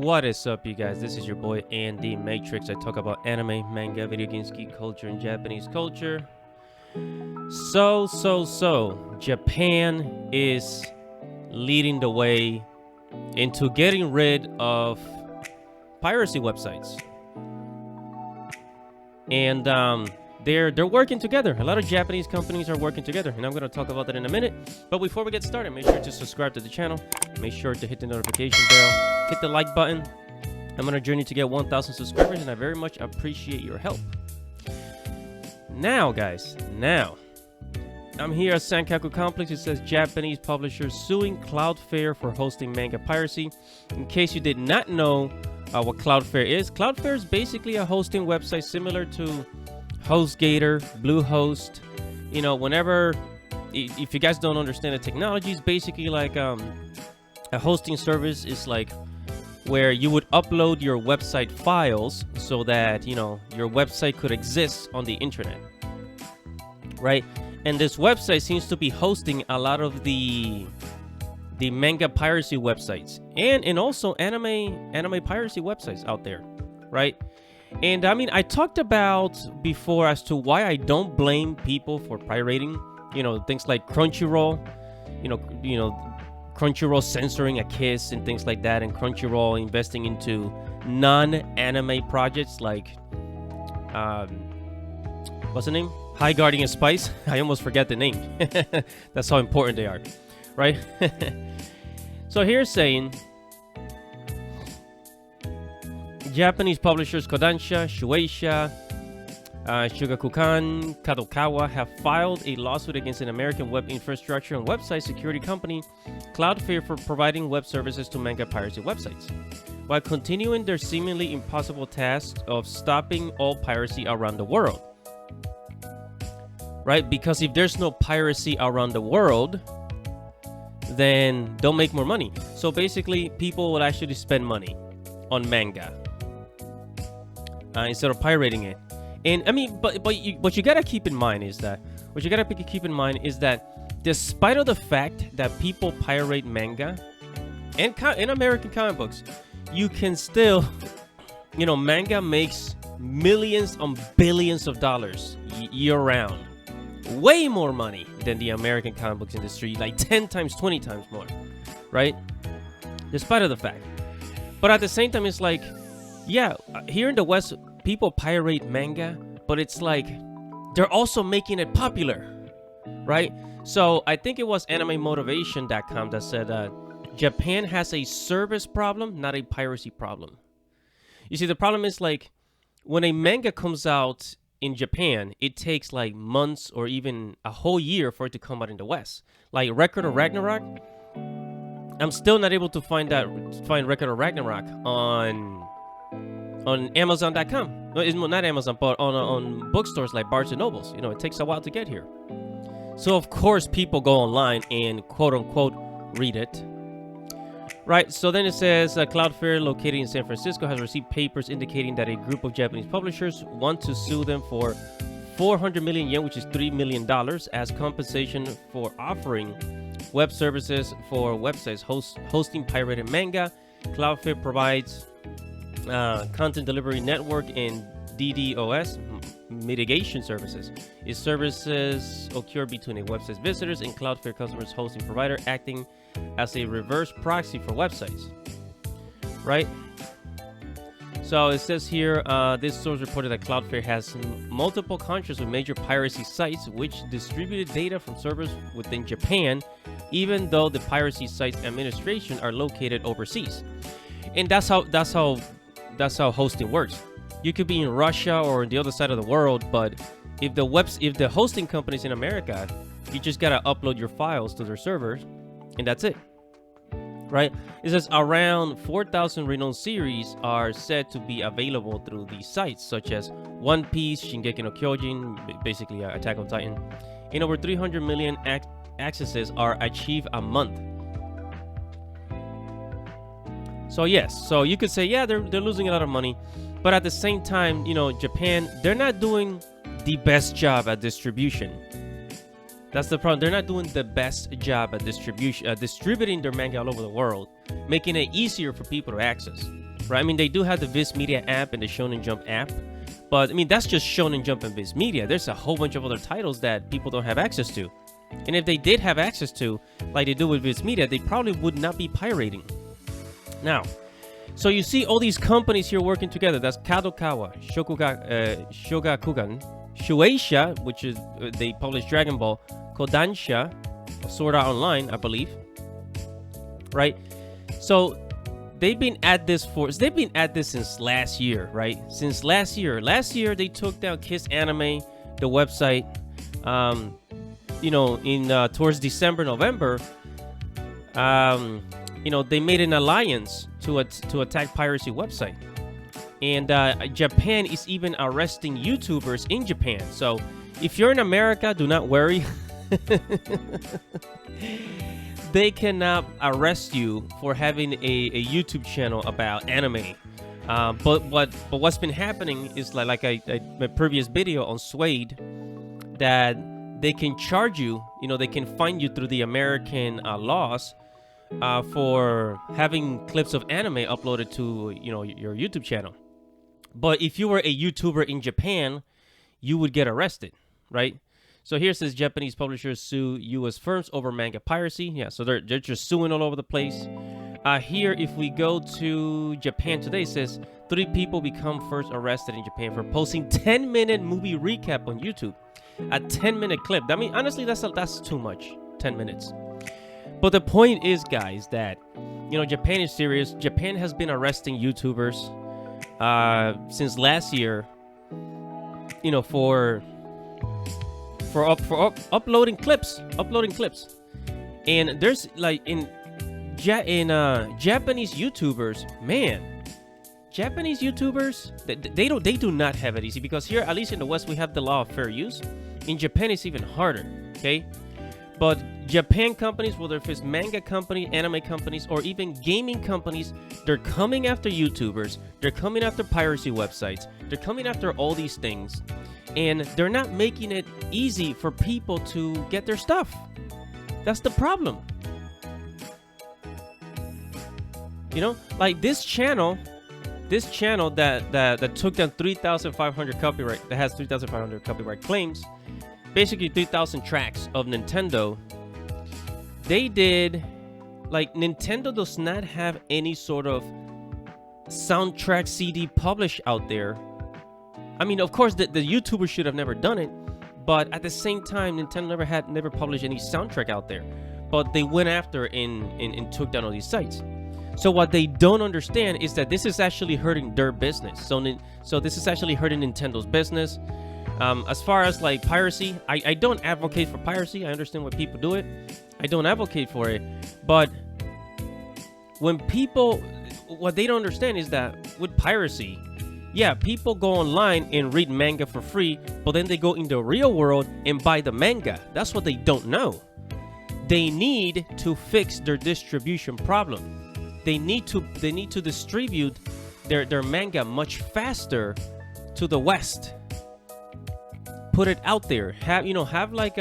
What is up, you guys? This is your boy Andy Matrix. I talk about anime, manga, video games, geek culture, and Japanese culture. So, Japan is leading the way into getting rid of piracy websites. And they're working together. A lot of Japanese companies are working together, and I'm going to talk about that in a minute. But before we get started, make sure to subscribe to the channel. Make sure to hit the notification bell. Hit the like button. I'm on a journey to get 1,000 subscribers, and I very much appreciate your help. Now, guys, I'm here at Sankaku Complex. It says Japanese publishers suing Cloudflare for hosting manga piracy. In case you did not know what Cloudflare is basically a hosting website similar to HostGator, Bluehost. You know, if you guys don't understand the technology, it's basically like a hosting service is like where you would upload your website files so that, you know, your website could exist on the internet, right? And this website seems to be hosting a lot of the manga piracy websites and also anime piracy websites out there, right? And I mean, I talked about before as to why I don't blame people for pirating, you know, things like Crunchyroll, you know, Crunchyroll censoring a kiss and things like that, and Crunchyroll investing into non-anime projects like what's the name? High Guardian Spice. I almost forget the name. That's how important they are, right? So here's saying Japanese publishers Kodansha, Shueisha, Shugakukan, Kadokawa have filed a lawsuit against an American web infrastructure and website security company, Cloudflare, for providing web services to manga piracy websites, while continuing their seemingly impossible task of stopping all piracy around the world. Right? Because if there's no piracy around the world, then they'll make more money. So basically, people would actually spend money on manga instead of pirating it. And I mean, what you gotta keep in mind is that despite of the fact that people pirate manga and American comic books, you can still, you know, manga makes millions on billions of dollars year round. Way more money than the American comic books industry, like 10 times, 20 times more, right? Despite of the fact. But at the same time, it's like, yeah, here in the West, people pirate manga, but it's like they're also making it popular, right? So I think it was AnimeMotivation.com that said Japan has a service problem, not a piracy problem. You see, the problem is like when a manga comes out in Japan, it takes like months or even a whole year for it to come out in the West. Like Record of Ragnarok, I'm still not able to find Record of Ragnarok on Amazon.com. No, it's not Amazon, but on bookstores like Barnes and Nobles. You know, it takes a while to get here. So of course people go online and quote unquote read it. Right, so then it says Cloudflare, located in San Francisco, has received papers indicating that a group of Japanese publishers want to sue them for 400 million yen, which is $3 million, as compensation for offering web services for websites hosting pirated manga. Cloudflare provides content delivery network and DDoS mitigation services. Its services occur between a website's visitors and Cloudflare customers' hosting provider, acting as a reverse proxy for websites, right? So it says here, this source reported that Cloudflare has multiple contracts with major piracy sites which distributed data from servers within Japan, even though the piracy sites administration are located overseas. And that's how hosting works. You could be in Russia or on the other side of the world, but if the hosting company's in America, you just gotta upload your files to their servers, and that's it, right? It says around 4,000 renowned series are said to be available through these sites, such as One Piece, Shingeki no Kyojin, basically Attack on Titan, and over 300 million accesses are achieved a month. So yes, so you could say, yeah, they're losing a lot of money, but at the same time, you know, Japan, they're not doing the best job at distribution. That's the problem. They're not doing the best job at distributing their manga all over the world, making it easier for people to access. right? I mean, they do have the Viz Media app and the Shonen Jump app, but I mean, that's just Shonen Jump and Viz Media. There's a whole bunch of other titles that people don't have access to. And if they did have access to, like they do with Viz Media, they probably would not be pirating. Now, so you see all these companies here working together. That's Kadokawa, Shogakukan, Shueisha, which is they publish Dragon Ball, Kodansha, Sword Art Online, I believe. Right? So they've been at this since last year, right? Since last year. Last year they took down Kiss Anime, the website. You know, in towards December, November, you know, they made an alliance to attack piracy website, and Japan is even arresting YouTubers in Japan. So if you're in America, do not worry. They cannot arrest you for having a YouTube channel about anime. But what's been happening is like my previous video on Suede, that they can charge you, you know, they can fine you through the American laws for having clips of anime uploaded to, you know, your YouTube channel. But if you were a YouTuber in Japan, you would get arrested, right? So here it says Japanese publishers sue U.S. firms over manga piracy. Yeah, so they're just suing all over the place. Here, if we go to Japan Today, it says 3 people become first arrested in Japan for posting 10-minute movie recap on YouTube. A 10-minute clip. I mean, honestly, that's too much. 10 minutes. But the point is, guys, that, you know, Japan is serious. Japan has been arresting YouTubers since last year, you know, for uploading clips. And there's like in Japanese YouTubers, man. Japanese YouTubers, they do not have it easy, because here, at least in the West, we have the law of fair use. In Japan, it's even harder, okay? But Japan companies, whether if it's manga company, anime companies, or even gaming companies, they're coming after YouTubers, they're coming after piracy websites, they're coming after all these things, and they're not making it easy for people to get their stuff. That's the problem. You know, like this channel that took down 3,500 copyright, that has 3,500 copyright claims, basically 3,000 tracks of Nintendo. They did, like, Nintendo does not have any sort of soundtrack CD published out there. I mean, of course, the YouTuber should have never done it, but at the same time, Nintendo never published any soundtrack out there. But they went after and took down all these sites. So what they don't understand is that this is actually hurting their business. So this is actually hurting Nintendo's business. As far as like piracy, I don't advocate for piracy. I understand why people do it. I don't advocate for it. But when people, what they don't understand is that with piracy, yeah, people go online and read manga for free, but then they go in the real world and buy the manga. That's what they don't know. They need to fix their distribution problem. They need to distribute their manga much faster to the West. Put it out there. Have like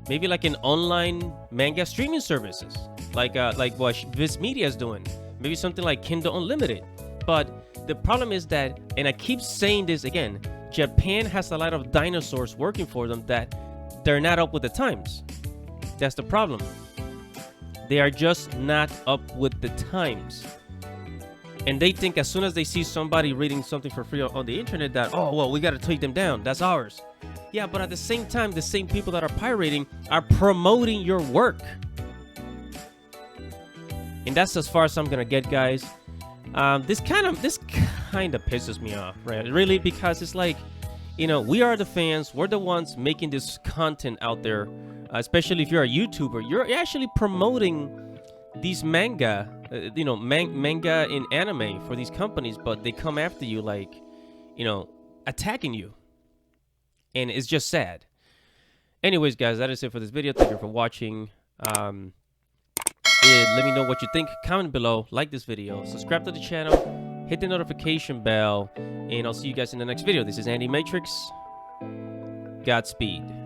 maybe like an online manga streaming services, like what Viz Media is doing. Maybe something like Kindle Unlimited. But the problem is that, and I keep saying this again, Japan has a lot of dinosaurs working for them that they're not up with the times. That's the problem. They are just not up with the times. And they think as soon as they see somebody reading something for free on the internet that, oh, well, we got to take them down. That's ours. Yeah, but at the same time, the same people that are pirating are promoting your work. And that's as far as I'm going to get, guys. This kind of pisses me off, right? Really, because it's like, you know, we are the fans. We're the ones making this content out there. Especially if you're a YouTuber, you're actually promoting these manga, manga in anime for these companies, but they come after you like, attacking you. And it's just sad. Anyways, guys, that is it for this video. Thank you for watching. Let me know what you think. Comment below, like this video, subscribe to the channel, hit the notification bell, and I'll see you guys in the next video. This is Andy Matrix. Godspeed.